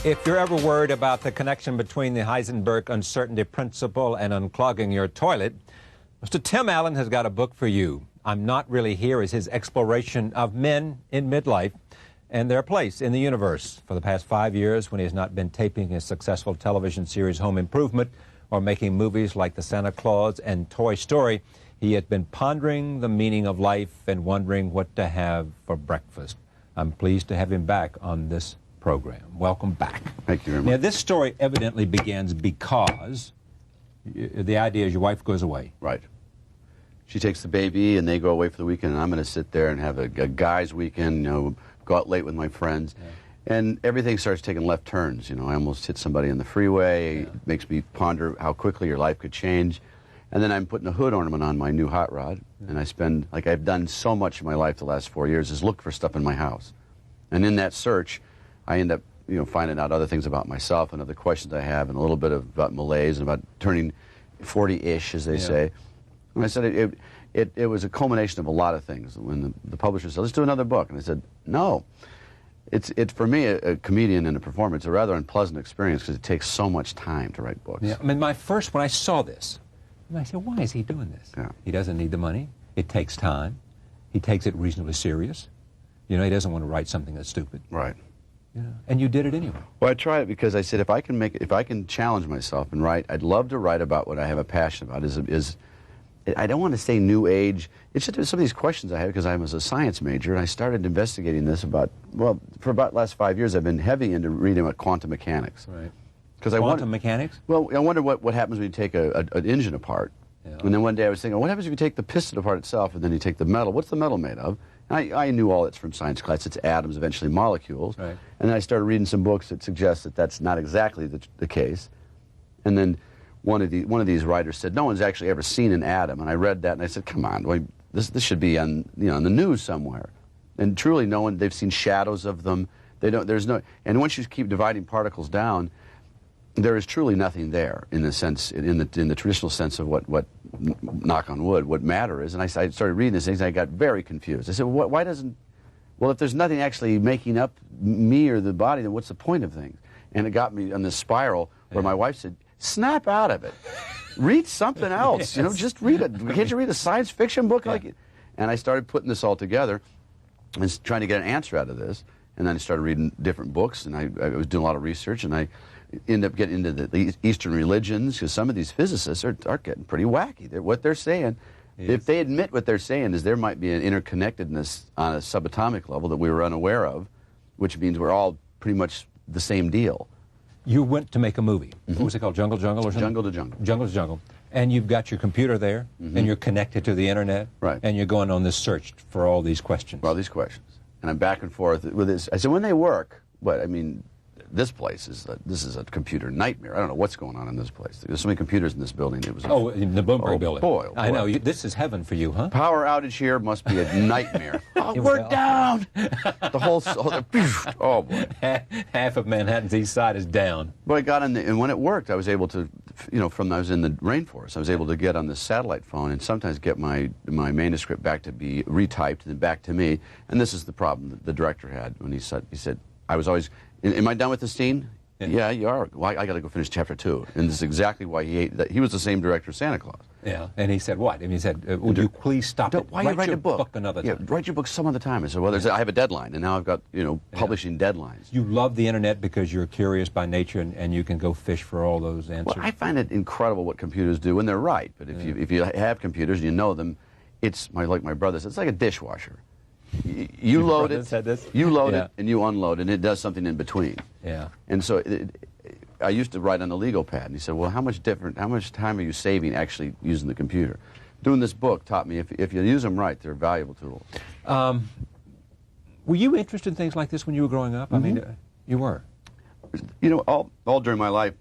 If you're ever worried about the connection between the Heisenberg uncertainty principle and unclogging your toilet, Mr. Tim Allen has got a book for you. I'm Not Really Here is his exploration of men in midlife and their place in the universe. For the past 5 years, when he has not been taping his successful television series Home Improvement or making movies like The Santa Claus and Toy Story, he has been pondering the meaning of life and wondering what to have for breakfast. I'm pleased to have him back on this program. Welcome back. Thank you very much. Now, this story evidently begins because the idea is your wife goes away. Right. She takes the baby, and they go away for the weekend, and I'm going to sit there and have a guy's weekend, you know, go out late with my friends. Yeah. And everything starts taking left turns. You know, I almost hit somebody on the freeway. Yeah. It makes me ponder how quickly your life could change. And then I'm putting a hood ornament on my new hot rod, and I spend, like I've done so much in my life the last 4 years, is look for stuff in my house. And in that search, I end up, you know, finding out other things about myself and other questions I have, and a little bit about malaise and about turning 40-ish, as they say. And I said it was a culmination of a lot of things. When the publisher said, let's do another book, and I said, no. It's for me, a comedian and a performer, it's a rather unpleasant experience because it takes so much time to write books. Yeah, I mean, when I saw this, I said, why is he doing this? Yeah. He doesn't need the money. It takes time. He takes it reasonably serious. You know, he doesn't want to write something that's stupid. Right. Yeah. And you did it anyway. Well, I tried it because I said if I can challenge myself and write, I'd love to write about what I have a passion about. I don't want to say new age. It's just some of these questions I have because I was a science major and I started investigating this for about the last 5 years. I've been heavy into reading about quantum mechanics. Right. Quantum mechanics? Well, I wonder what happens when you take an engine apart. Yeah. And then one day I was thinking, what happens if you take the piston apart itself and then you take the metal? What's the metal made of? I knew all that's from science class. It's atoms, eventually molecules. Right. And then I started reading some books that suggest that that's not exactly the case. And then one of these writers said, no one's actually ever seen an atom. And I read that and I said, come on, this should be on on the news somewhere. And truly, no one. They've seen shadows of them. They don't. There's no. And once you keep dividing particles down, there is truly nothing there in the sense, in the traditional sense of what knock on wood, what matter is. And I started reading these things and I got very confused. I said, why doesn't, well, if there's nothing actually making up me or the body, then what's the point of things? And it got me on this spiral where my wife said, snap out of it. Read something else, yes. You know, just read it. Can't you read a science fiction book like it? And I started putting this all together and trying to get an answer out of this. And then I started reading different books and I was doing a lot of research and I end up getting into the Eastern religions because some of these physicists are getting pretty wacky. What they're saying, yes. If they admit what they're saying is there might be an interconnectedness on a subatomic level that we were unaware of, which means we're all pretty much the same deal. You went to make a movie. Mm-hmm. What was it called? Jungle Jungle or something? Jungle to Jungle. Jungle to Jungle. And you've got your computer there, mm-hmm. and you're connected to the internet, right? And you're going on this search for all these questions. For all these questions. And I'm back and forth with this. I said, when they work, but I mean, this place is a computer nightmare. I don't know what's going on in this place. There's so many computers in this building. It was in the Bloomberg building. Boy, I know. This is heaven for you, huh? Power outage here must be a nightmare. We're down. The whole oh boy. Half of Manhattan's east side is down. But I got in and when it worked, I was able to, you know, I was in the rainforest. I was able to get on the satellite phone and sometimes get my manuscript back to be retyped and then back to me. And this is the problem that the director had when he said, I was always. Am I done with the scene? Yeah, you are. Well, I got to go finish chapter 2. And this is exactly why he was the same director as Santa Claus. Yeah, and he said what? And he said, would you please stop it? Why write your book another time? Yeah, write your book some other time. I said, well, I have a deadline, and now I've got, you know, publishing deadlines. You love the internet because you're curious by nature, and you can go fish for all those answers. Well, I find it incredible what computers do, and they're right. But if you have computers and you know them, it's like my brother said, it's like a dishwasher. You load it, and you unload it, and it does something in between. Yeah. And so I used to write on the legal pad, and he said, well, how much time are you saving actually using the computer? Doing this book taught me if you use them right, they're a valuable tool. Were you interested in things like this when you were growing up? Mm-hmm. I mean, you were. You know, all during my life,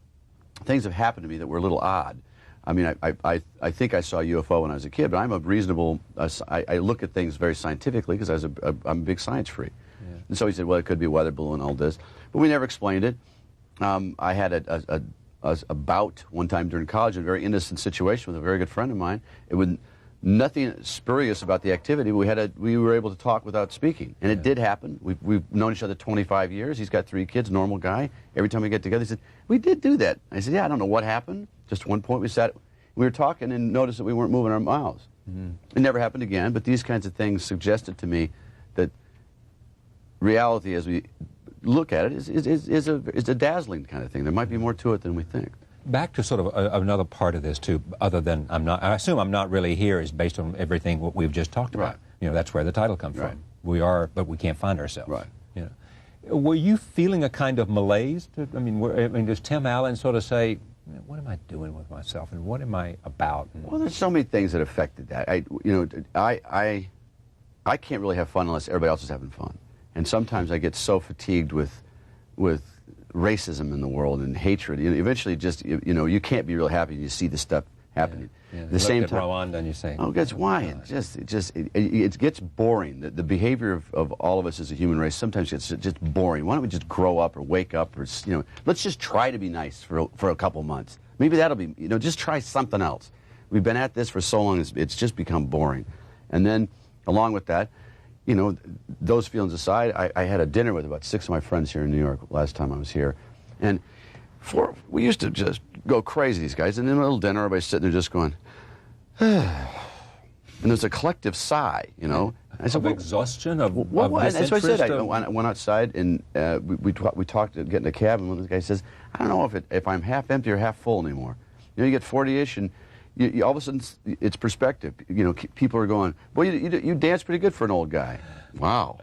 things have happened to me that were a little odd. I mean, I think I saw a UFO when I was a kid, but I'm a reasonable, I look at things very scientifically because I'm a big science freak. Yeah. And so he said, well, it could be a weather balloon, all this. But we never explained it. I had a bout one time during college, a very innocent situation with a very good friend of mine. nothing spurious about the activity. We were able to talk without speaking, and it did happen. We've known each other 25 years. He's got 3 kids, normal guy. Every time we get together, he said, "We did do that." I said, "Yeah, I don't know what happened. Just one point we were talking and noticed that we weren't moving our mouths." It never happened again, but these kinds of things suggested to me that reality, as we look at it, is a dazzling kind of thing. There might be more to it than we think. Back to sort of another part of this too, other than I assume I'm not really here is based on everything what we've just talked about. Right. You know, that's where the title comes Right. from. We are, but we can't find ourselves. Right. You know, were you feeling a kind of malaise? I mean, does Tim Allen sort of say, "What am I doing with myself, and what am I about?" Well, there's so many things that affected that. I can't really have fun unless everybody else is having fun, and sometimes I get so fatigued with racism in the world and hatred. Eventually, just you can't be real happy when you see this stuff happening. Yeah. At the same time, Rwanda, and you say, "Oh, guess why?" It gets boring. The behavior of all of us as a human race sometimes gets just boring. Why don't we just grow up or wake up, or let's just try to be nice for a couple months. Maybe that'll be just try something else. We've been at this for so long; it's just become boring. And then, along with that, those feelings aside, I had a dinner with about 6 of my friends here in New York last time I was here, and we used to just go crazy, these guys. And in a little dinner, everybody's sitting there just going, and there's a collective sigh, I said, of exhaustion, of that's what I said. I disinterest, went outside, and we talked to get in a cab, and one of the guys says, "I don't know if I'm half empty or half full anymore." You get 40-ish, and you all of a sudden it's perspective. People are going, "Boy, you dance pretty good for an old guy." Wow.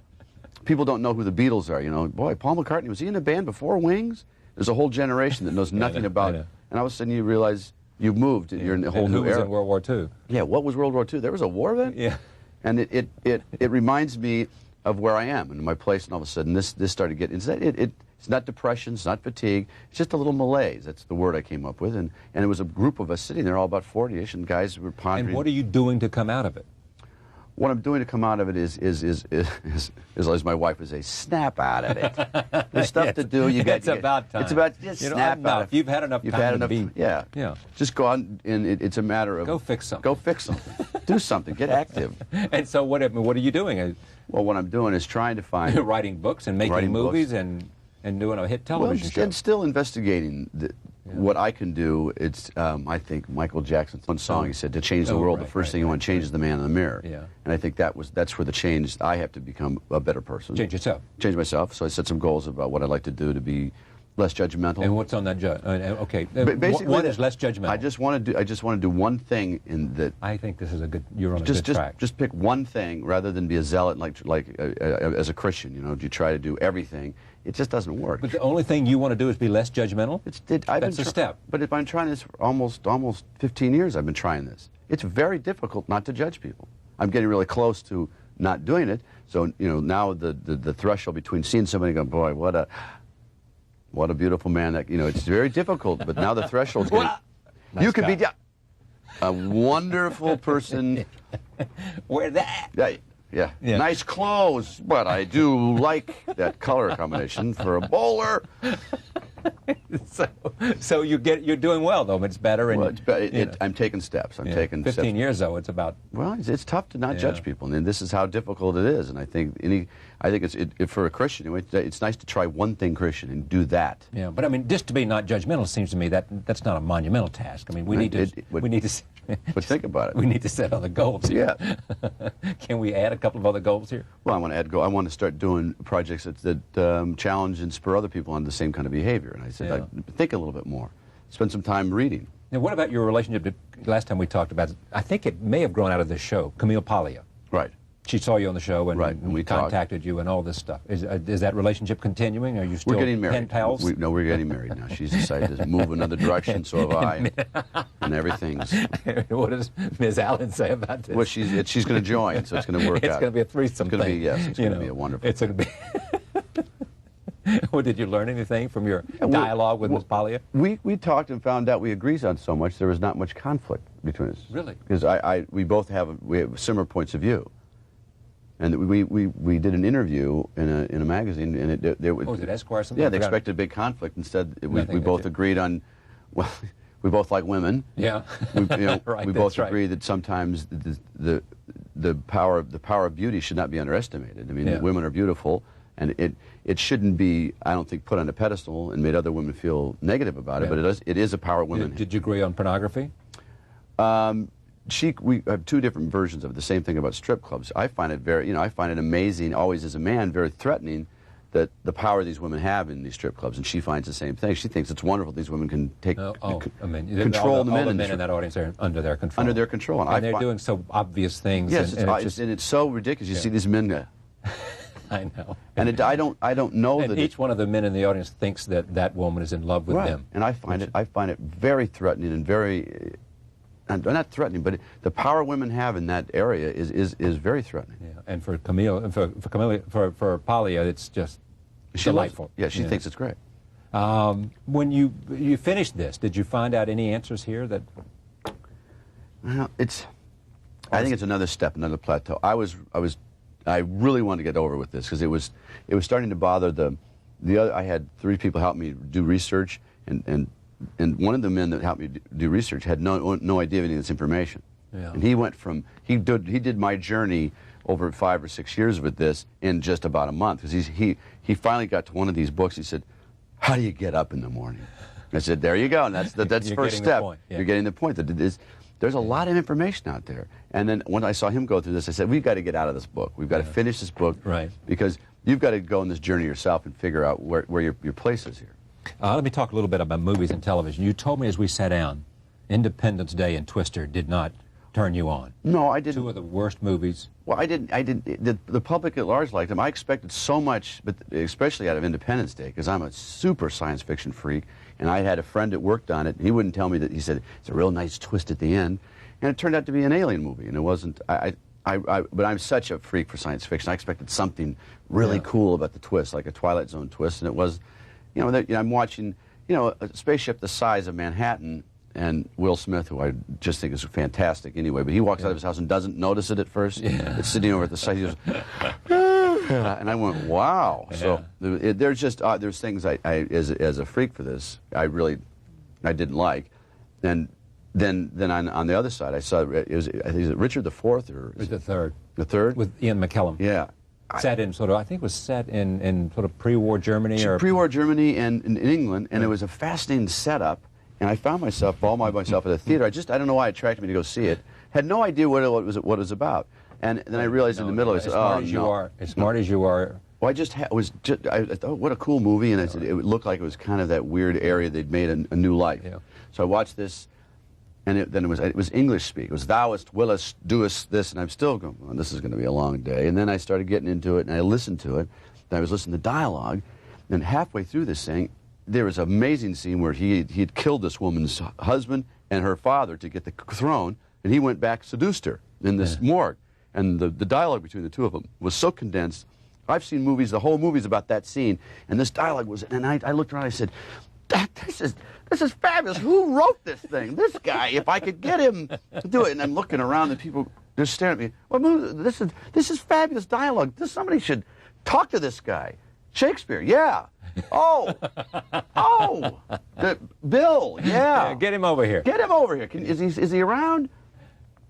People don't know who the Beatles are. Boy, Paul McCartney, was he in a band before Wings? There's a whole generation that knows nothing about it. And all of a sudden you realize you've moved. You're in a whole new era. Who was in World War II? Yeah, what was World War II? There was a war then? Yeah. And it reminds me of where I am and my place, and all of a sudden this started getting, it's not depression, it's not fatigue, it's just a little malaise. That's the word I came up with. And it was a group of us sitting there, all about 40-ish, and guys were pondering. And what are you doing to come out of it? What I'm doing to come out of it is as my wife would say, snap out of it. There's stuff to do. It's about time. It's about just snap out of it. You've had enough time to be. Yeah. Just go out, and it's a matter of go fix something. Go fix something. Do something. Get active. And so what are you doing? Well, what I'm doing is trying to find writing books and making movies and doing a hit television show. And still investigating what I can do. It's I think Michael Jackson's one song, he said, to change the world, the first thing you want to change is the man in the mirror. Yeah. And I think that's where the change, I have to become a better person. Change yourself. Change myself. So I set some goals about what I'd like to do to be less judgmental. And what's on that? Okay. Basically, one is less judgmental. I just want to do one thing in that. I think this is you're on a good track. Just pick one thing rather than be a zealot like as a Christian. You try to do everything. It just doesn't work. But the only thing you want to do is be less judgmental? That's a step. But if I'm trying this for almost 15 years, I've been trying this. It's very difficult not to judge people. I'm getting really close to not doing it. So, now the threshold between seeing somebody and going, boy, what a beautiful man. That it's very difficult. But now the threshold's getting... Nice you could guy. be a wonderful person. Wear that. Yeah. Nice clothes, but I do like that color combination for a bowler. So you're doing well, though. It's better. And I'm taking steps. I'm taking 15 steps. years, though. It's about. Well, it's tough to not judge people, and this is how difficult it is. And I think for a Christian, it's nice to try one thing Christian and do that. Yeah, but I mean, just to be not judgmental seems to me that's not a monumental task. I mean, we need to. But think about it. We need to set other goals here. Yeah. Can we add a couple of other goals here? Well, I want to start doing projects that challenge and spur other people on the same kind of behavior. And I said, I'd think a little bit more. Spend some time reading. Now, what about your relationship last time we talked about, I think it may have grown out of this show, Camille Paglia. Right. She saw you on the show and, and we contacted you and all this stuff. Is that relationship continuing? Are you still pen pals? No, we're getting married now. She's decided to move another direction, so have I. And everything's... What does Ms. Allen say about this? Well, she's going to join, so it's going to work out. It's going to be a threesome thing. It's going to be a wonderful It's going to be... Well, did you learn anything from your dialogue with Ms. Paglia? We talked and found out we agreed on so much there was not much conflict between us. Really? Because we both have similar points of view. And we did an interview in a magazine, and was it Esquire? Something? Yeah, they expected a big conflict. Instead, we both agreed on, well, We both like women. Yeah. We, you know, Right, we that's both right. agree that sometimes the power of beauty should not be underestimated. I mean, Yeah. women are beautiful, and it shouldn't be, I don't think, put on a pedestal and made other women feel negative about it. Yeah. But it is a power women. Did you agree on pornography? We have two different versions of it. The same thing about strip clubs. I find it very, I find it amazing, always as a man, very threatening that the power these women have in these strip clubs, and she finds the same thing. She thinks it's wonderful these women can take control all the men in that audience are under their control. under their control, and they're doing so obvious things. Yes, and it's so ridiculous. You see these men, I know. and I don't know and that each one of the men in the audience thinks that that woman is in love with right. them. And I find it very threatening and very. And not threatening, but the power women have in that area is very threatening. Yeah, and for Palia, it's just delightful. She thinks it's great. When you finished this, did you find out any answers here that? Well, I think it's another step, another plateau. I really wanted to get over with this because it was starting to bother the other. I had 3 people help me do research, and one of the men that helped me do research had no idea of any of this information. Yeah. And he did my journey over 5 or 6 years with this in just about a month, because he finally got to one of these books. He said, "How do you get up in the morning?" I said, "There you go." And that's the first step. Yeah. You're getting the point that there's a lot of information out there. And then when I saw him go through this, I said, "We've got to get out of this book. We've got to finish this book, right? Because you've got to go on this journey yourself and figure out where your place is here." Let me talk a little bit about movies and television. You told me as we sat down, Independence Day and Twister did not turn you on. No, I didn't. 2 of the worst movies. Well, I didn't. The public at large liked them. I expected so much, but especially out of Independence Day, because I'm a super science fiction freak, and I had a friend that worked on it, and he wouldn't tell me that. He said it's a real nice twist at the end, and it turned out to be an alien movie, and it wasn't. But I'm such a freak for science fiction. I expected something really cool about the twist, like a Twilight Zone twist, and it was. I'm watching, a spaceship the size of Manhattan, and Will Smith, who I just think is fantastic anyway, but he walks out of his house and doesn't notice it at first. Yeah. It's sitting over at the side. He goes, and I went, wow. Yeah. So there's just there's things I as a freak for this I didn't like, and then on the other side I saw I think is it Richard IV or the third. The third with Ian McKellen. Yeah. Set in I think it was set in sort of pre-war Germany or pre-war Germany and in England, and it was a fascinating setup. And I found myself all by myself at a theater. I don't know why it attracted me to go see it. Had no idea what it was about. And then I realized in the middle, I said, as smart as you are. Well, I thought, what a cool movie, and I said it looked like it was kind of that weird area they'd made a new life. Yeah. So I watched this. And then it was English speak. It was thouest, willest, doest this, and I'm still going, well, this is going to be a long day. And then I started getting into it, and I listened to it. And I was listening to dialogue, and halfway through this thing, there was an amazing scene where he had killed this woman's husband and her father to get the throne, and he went back, seduced her in this morgue. And the dialogue between the two of them was so condensed. I've seen movies, the whole movie's about that scene, and this dialogue was, and I looked around, and I said, this is fabulous. Who wrote this thing? This guy, if I could get him to do it. And I'm looking around and people just staring at me. Well, this is fabulous dialogue. Somebody should talk to this guy. Shakespeare, yeah. Oh, Bill, yeah. Get him over here. Get him over here. Is he around?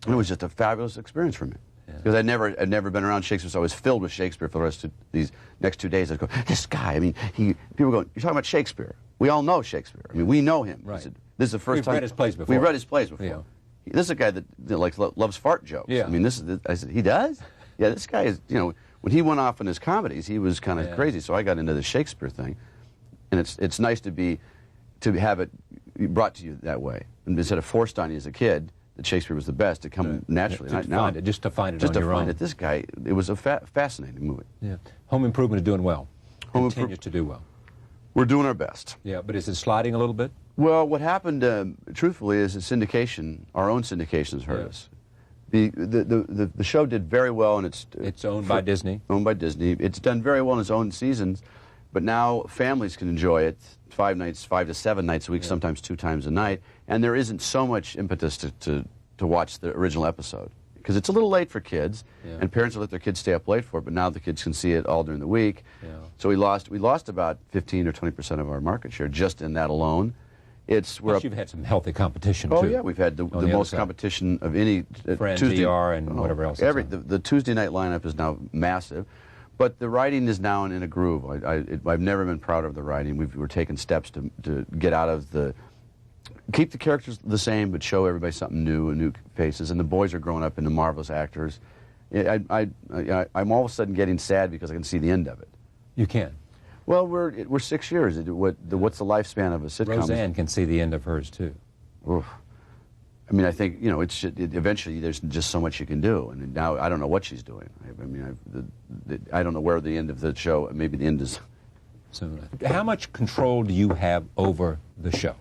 And it was just a fabulous experience for me. Because I'd never been around Shakespeare, so I was filled with Shakespeare for the rest of these next 2 days. I'd go, this guy, I mean, people go, you're talking about Shakespeare. We all know Shakespeare. I mean, we know him. Right. Said, this is the first time. We've read his plays before. We've read his plays before. Yeah. This is a guy that loves fart jokes. Yeah. I mean, I said, he does? Yeah, this guy is, when he went off in his comedies, he was kind of crazy. So I got into the Shakespeare thing. And it's nice to have it brought to you that way. And instead of forced on you as a kid, that Shakespeare was the best, to come naturally. Just to find it on your own. This guy, it was a fascinating movie. Yeah. Home Improvement is doing well. Continues to do well. We're doing our best. Yeah, but is it sliding a little bit? Well, what happened, truthfully, is syndication, our own syndications hurt us. The show did very well, and it's owned by Disney. Owned by Disney. It's done very well in its own seasons, but now families can enjoy it 5 to 7 nights a week, sometimes 2 times a night, and there isn't so much impetus to watch the original episode, because it's a little late for kids, and parents will let their kids stay up late for it, but now the kids can see it all during the week. Yeah. So we lost about 15 or 20% of our market share just in that alone. we're Plus, you've had some healthy competition, Oh too. yeah, we've had the other most side. competition of any Friends, Tuesday. ER, and whatever else. The Tuesday night lineup is now massive, but the writing is now in a groove. I've never been prouder of the writing. We're taking steps to get out of keep the characters the same, but show everybody something new and new faces. And the boys are growing up into marvelous actors. I'm all of a sudden getting sad because I can see the end of it. You can. Well, we're 6 years. What's the lifespan of a sitcom? Roseanne can see the end of hers, too. Oof. I mean, I think, eventually there's just so much you can do. And now I don't know what she's doing. I don't know where the end of the show, maybe the end is. Soon. How much control do you have over the show?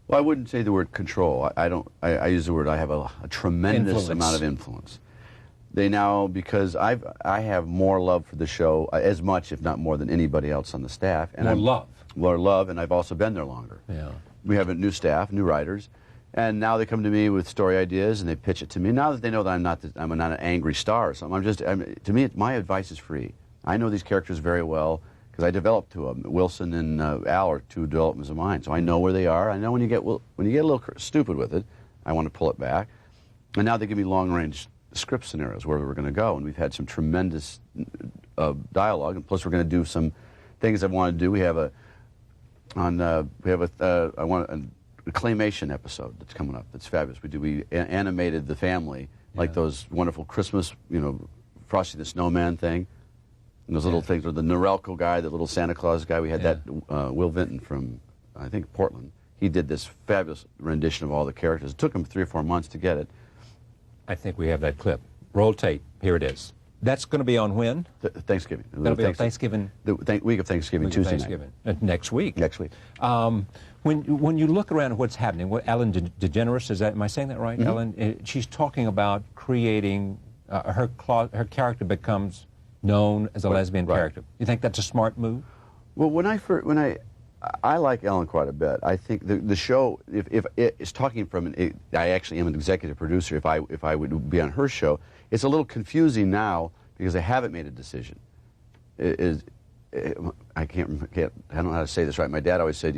Well, I wouldn't say the word control. I use the word, I have a tremendous amount of influence. They now, because I have more love for the show, as much, if not more, than anybody else on the staff. And More love, and I've also been there longer. Yeah. We have a new staff, new writers, and now they come to me with story ideas and they pitch it to me. Now that they know that I'm not an angry star or something, to me, my advice is free. I know these characters very well because I developed two of them. Wilson and Al are two developments of mine, so I know where they are. I know when you get a little stupid with it, I want to pull it back. And now they give me long-range script scenarios where we're going to go, and we've had some tremendous dialogue. And plus, we're going to do some things I want to do. We have a claymation episode that's coming up. That's fabulous. We animated the family like those wonderful Christmas, Frosty the Snowman thing, and those little things. Or the Norelco guy, the little Santa Claus guy. We had that Will Vinton from I think Portland. He did this fabulous rendition of all the characters. It took him 3 or 4 months to get it. I think we have that clip. Roll tape. Here it is. That's going to be on when? Thanksgiving. That'll be on Thanksgiving. The week of Thanksgiving, Tuesday night. Next week. Next week. When you look around at what's happening, Ellen DeGeneres, am I saying that right? Mm-hmm. Ellen, she's talking about creating her character becomes known as a lesbian character. You think that's a smart move? Well, I like Ellen quite a bit. I think the show, if it is talking from I actually am an executive producer. If I would be on her show, it's a little confusing now because I haven't made a decision. I don't know how to say this right. My dad always said,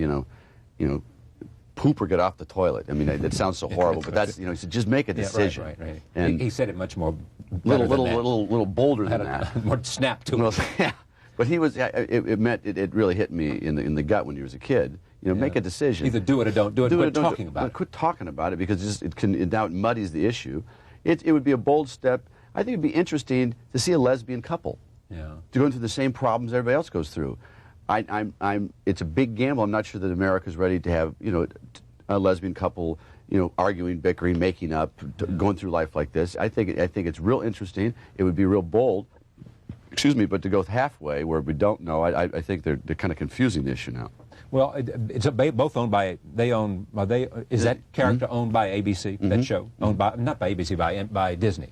poop or get off the toilet. I mean, it sounds so horrible, but that's, he said, just make a decision. Yeah, right. And he said it much more little bolder than that. More snap to it. Yeah. But he was. It really hit me in the gut when he was a kid. Make a decision. Either do it or don't do it. Quit talking about it. Quit talking about it because now it muddies the issue. It would be a bold step. I think it'd be interesting to see a lesbian couple. Yeah. To go into the same problems everybody else goes through. It's a big gamble. I'm not sure that America's ready to have a lesbian couple arguing, bickering, making up, going through life like this. I think it's real interesting. It would be real bold. Excuse me, but to go halfway where we don't know, I think they're kind of confusing the issue now. Well, it's both owned by is that character owned by ABC? That show owned by not by ABC by Disney,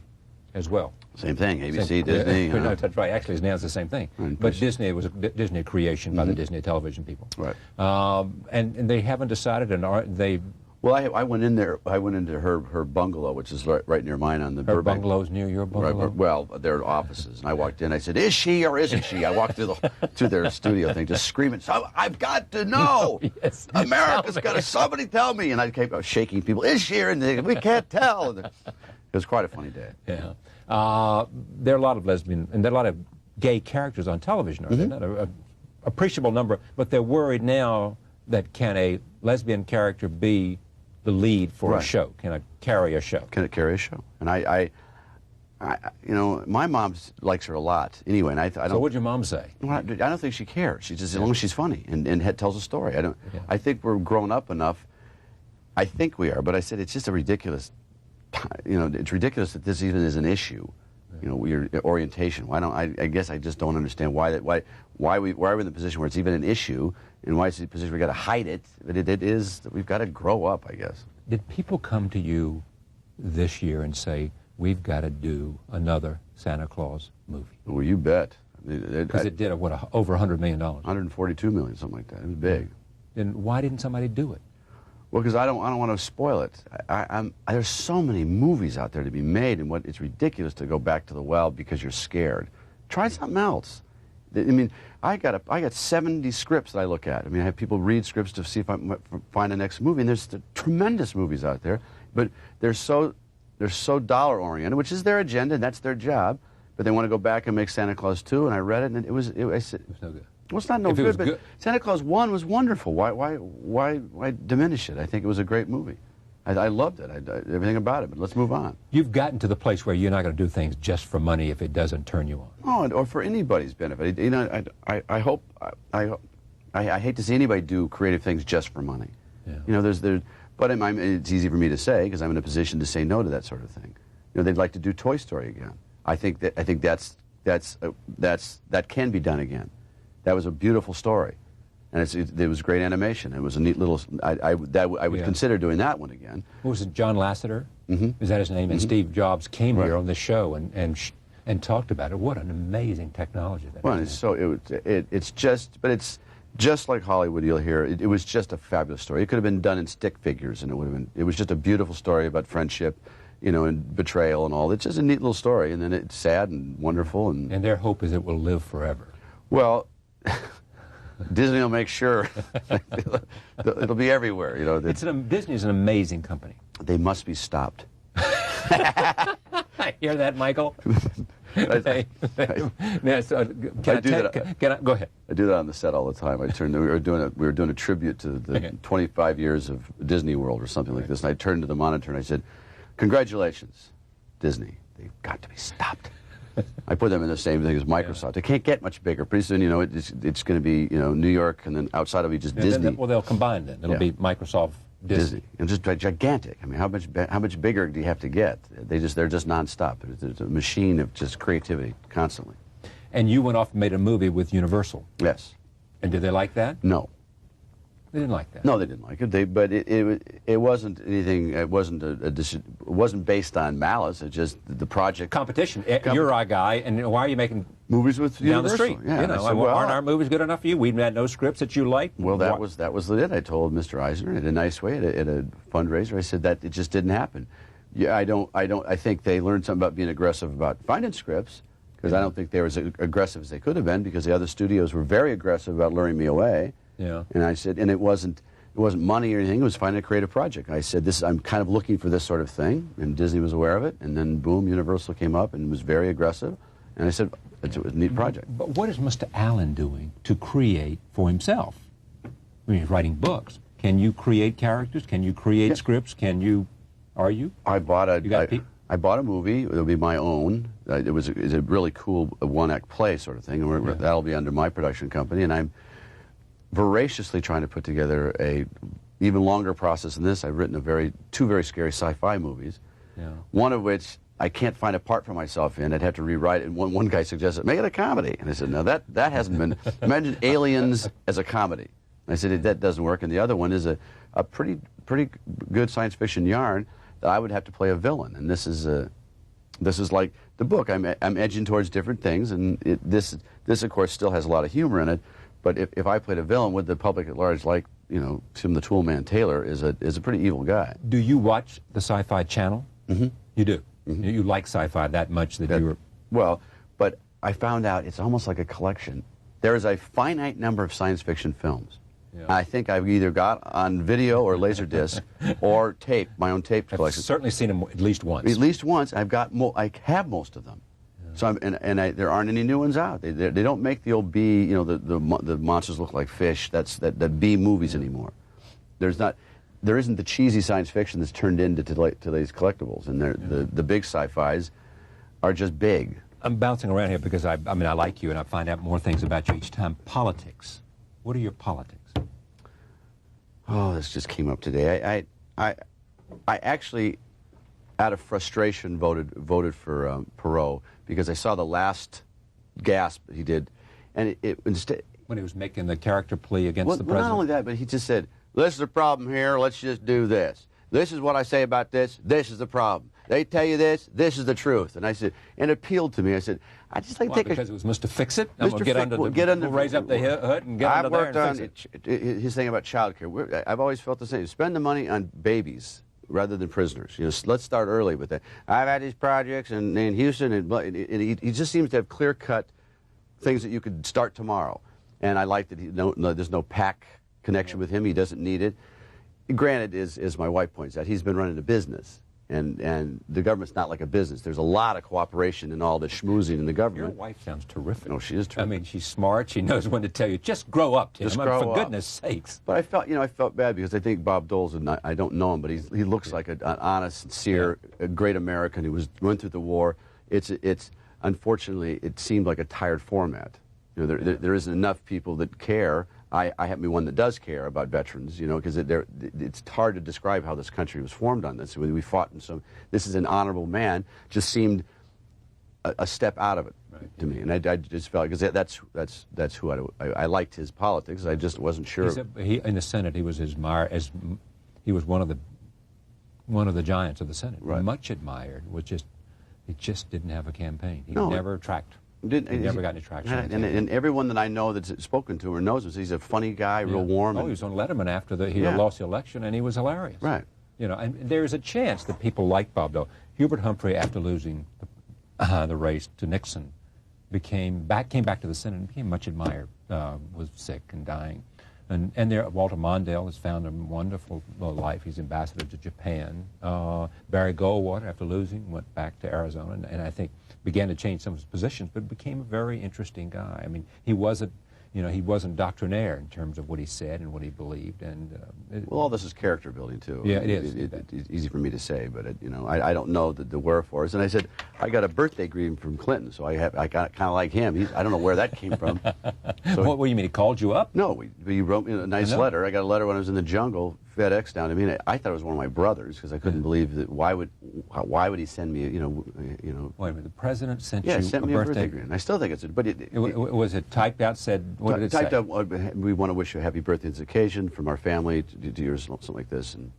as well. Same thing, ABC, Disney. No, that's right. Actually, now it's the same thing. But Disney was a Disney creation by the Disney television people. Right. And they haven't decided, and they. Well, I went in there. I went into her bungalow, which is right near mine on the Her Burbank. bungalow's near your bungalow? Right, well, their offices. And I walked in. I said, "Is she or isn't she?" I walked through their studio thing, just screaming, "I've got to know! Yes. America's got to somebody tell me!" And I kept shaking people. "Is she or?" And they, "We can't tell." And it was quite a funny day. Yeah. There are a lot of lesbian and there are a lot of gay characters on television. Are there not? An appreciable number, but they're worried now that can a lesbian character be the lead for a show? Can it carry a show? Can it carry a show? And I my mom likes her a lot. Anyway, and I don't. So what'd your mom say? Well, I don't think she cares. She just, as long as she's funny and tells a story. I think we're grown up enough. I think we are, but I said it's just a ridiculous. It's ridiculous that this even is an issue. Your orientation. Why don't I guess I just don't understand why we're in the position where it's even an issue, and why it's the position we got to hide it. But it is that we've got to grow up, I guess. Did people come to you this year and say, we've got to do another Santa Claus movie? Well, you bet. Because it did over $100 million. 142 million, something like that. It was big. Then why didn't somebody do it? Well, because I don't want to spoil it. There's so many movies out there to be made, and it's ridiculous to go back to the well because you're scared. Try something else. I mean, I got 70 scripts that I look at. I mean, I have people read scripts to see if I might find the next movie, and there's tremendous movies out there, but they're so dollar oriented, which is their agenda and that's their job. But they want to go back and make Santa Claus 2, and I read it, and I said, It was no good. well, it's not no good, but Santa Claus 1 was wonderful. Why diminish it? I think it was a great movie. I loved it. Everything about it. But let's move on. You've gotten to the place where you're not going to do things just for money if it doesn't turn you on. Oh, or for anybody's benefit. You know, I hate to see anybody do creative things just for money. Yeah. You know, but it's easy for me to say because I'm in a position to say no to that sort of thing. You know, they'd like to do Toy Story again. I think that can be done again. That was a beautiful story, and it was great animation. It was a neat little. I would consider doing that one again. What was it, John Lasseter? Mm-hmm. Is that his name? And Steve Jobs came here on the show and talked about it. What an amazing technology that is. Well, it's just like Hollywood. You'll hear it was just a fabulous story. It could have been done in stick figures, and it was just a beautiful story about friendship. You know, and betrayal and all. It's just a neat little story, and then it's sad and wonderful. And their hope is it will live forever. Well, Disney will make sure it'll be everywhere. You know, Disney is an amazing company. They must be stopped. I hear that, Michael. Go ahead. I do that on the set all the time. We were doing a tribute to the 25 years of Disney World or something like this, and I turned to the monitor and I said, "Congratulations, Disney. They've got to be stopped." I put them in the same thing as Microsoft. They can't get much bigger. Pretty soon, you know, it's going to be, you know, New York, and then outside of it, just Disney. Well, they'll combine then. It'll be Microsoft, Disney. And just gigantic. I mean, how much bigger do you have to get? They're just nonstop. It's a machine of just creativity constantly. And you went off and made a movie with Universal. Yes. And did they like that? No. They didn't like that. No, they didn't like it. But it wasn't anything. It wasn't based on malice. It just the project competition. You're our guy, and why are you making movies with down Universal? the street? Yeah, you know, said, well, aren't our movies good enough for you? We had no scripts that you liked. Well, that was it. I told Mr. Eisner in a nice way at a fundraiser. I said that it just didn't happen. Yeah, I think they learned something about being aggressive about finding scripts because I don't think they were as aggressive as they could have been because the other studios were very aggressive about luring me away. Yeah. And I said, and it wasn't money or anything. It was finding a creative project. I said, I'm kind of looking for this sort of thing, and Disney was aware of it. And then, boom, Universal came up and was very aggressive. And I said, it was a neat project. But what is Mr. Allen doing to create for himself? I mean, he's writing books. Can you create characters? Can you create scripts? Are you? I bought a movie. It'll be my own. It's a really cool one-act play sort of thing. And that'll be under my production company. And I'm voraciously trying to put together a even longer process than this. I've written two very scary sci-fi movies, one of which I can't find a part for myself in. I'd have to rewrite it. And one guy suggested, make it a comedy. And I said, no, that hasn't been. Imagine Aliens as a comedy. And I said, that doesn't work. And the other one is a pretty good science fiction yarn that I would have to play a villain. And this is like the book. I'm edging towards different things, and this of course still has a lot of humor in it. But if I played a villain, would the public at large like, you know, Tim the Toolman Taylor is a pretty evil guy. Do you watch the Sci-Fi Channel? Mm-hmm. You do? Mm-hmm. You like sci-fi that much that you were... Well, but I found out it's almost like a collection. There is a finite number of science fiction films. Yeah. I think I've either got on video or Laserdisc or tape, my own tape collection. I've certainly seen them at least once. At least once. I have most of them. So there aren't any new ones out. They don't make the old B, you know, the monsters look like fish. That B movies anymore. There isn't the cheesy science fiction that's turned into today's collectibles, and the big sci-fis are just big. I'm bouncing around here because I like you and I find out more things about you each time. Politics. What are your politics? Oh, this just came up today. I actually, out of frustration, voted for Perot because I saw the last gasp he did, and it instead when he was making the character plea against the president. Well, not only that, but he just said, "This is the problem here. Let's just do this. This is what I say about this. This is the problem. They tell you this. This is the truth." And I said, and it appealed to me. I said, "I just like take because it was Mr. Fix-It. Mr. We'll raise up the hood and get under there and fix it." His thing about child care. I've always felt the same. Spend the money on babies rather than prisoners. You know, let's start early with that. I've had these projects in Houston, and he just seems to have clear-cut things that you could start tomorrow. And I like that there's no PAC connection with him. He doesn't need it. Granted, as my wife points out, he's been running a business. And the government's not like a business. There's a lot of cooperation and all the schmoozing in the government. Your wife sounds terrific. No, she is terrific. I mean, she's smart. She knows when to tell you, just grow up, Tim. Just grow for up. goodness sakes. But I felt bad because I think Bob Dole's, I don't know him, but he looks like an honest, sincere, a great American who went through the war. It's unfortunately, it seemed like a tired format. You know, there isn't enough people that care. I happen to be one that does care about veterans, you know, because it's hard to describe how this country was formed on this. We fought in some. This is an honorable man. Just seemed a step out of it to me, and I just felt because that's who I liked his politics. I just wasn't sure. In the Senate, he was he was one of the giants of the Senate, much admired. He just didn't have a campaign. He never tracked. He never got any traction. And everyone that I know that's spoken to or knows him, he's a funny guy, real warm. Oh, he was on Letterman after he lost the election, and he was hilarious. Right. You know, and there's a chance that people like Bob Dole. Hubert Humphrey, after losing the race to Nixon, came back to the Senate and became much admired. Was sick and dying, and there Walter Mondale has found a wonderful life. He's ambassador to Japan. Barry Goldwater, after losing, went back to Arizona, and I think began to change some of his positions, but became a very interesting guy. I mean, he wasn't doctrinaire in terms of what he said and what he believed. And well, all this is character building too. Yeah, it is. It's easy for me to say, but I don't know the wherefores. And I said I got a birthday greeting from Clinton, so I got kind of like him. I don't know where that came from. So what do you mean? He called you up? No, he wrote me a nice letter. I got a letter when I was in the jungle. FedEx down to me. And I thought it was one of my brothers because I couldn't believe that. Why would he send me? You know. Wait a minute. The president sent you sent me a birthday greeting. I still think it's was it typed out? Said what did it say? Typed out. We want to wish you a happy birthday this occasion from our family to yours, something like this. And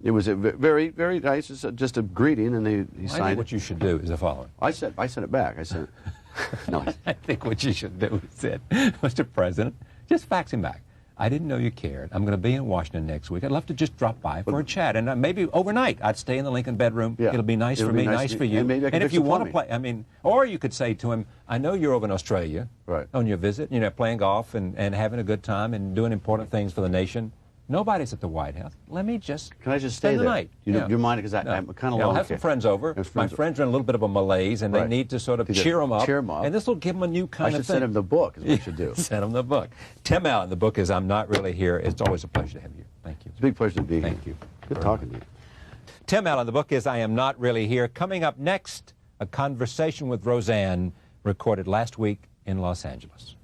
it was a very, very nice. Just a greeting, and he signed. I think what you should do is the following. I sent it back. I said, no. I think what you should do is said, Mr. President, just fax him back. I didn't know you cared. I'm going to be in Washington next week. I'd love to just drop by for a chat, and maybe overnight. I'd stay in the Lincoln bedroom. Yeah. It'll be nice for me, nice for you. And maybe I can if you want to play, or you could say to him, I know you're over in Australia on your visit, playing golf and having a good time and doing important things for the nation. Nobody's at the White House. Let me just Can I just stay the there? night. Do you mind? Because I'm kind of I'll have some friends over. My friends are in a little bit of a malaise, and they need to sort of cheer them up. And this will give them a new kind of thing. I should send him the book, is what you should do. Send him the book. Tim Allen, the book is I'm Not Really Here. It's always a pleasure to have you. Thank you. It's a big pleasure to be here. Thank you. Good talking to you. Tim Allen, the book is I Am Not Really Here. Coming up next, a conversation with Roseanne recorded last week in Los Angeles.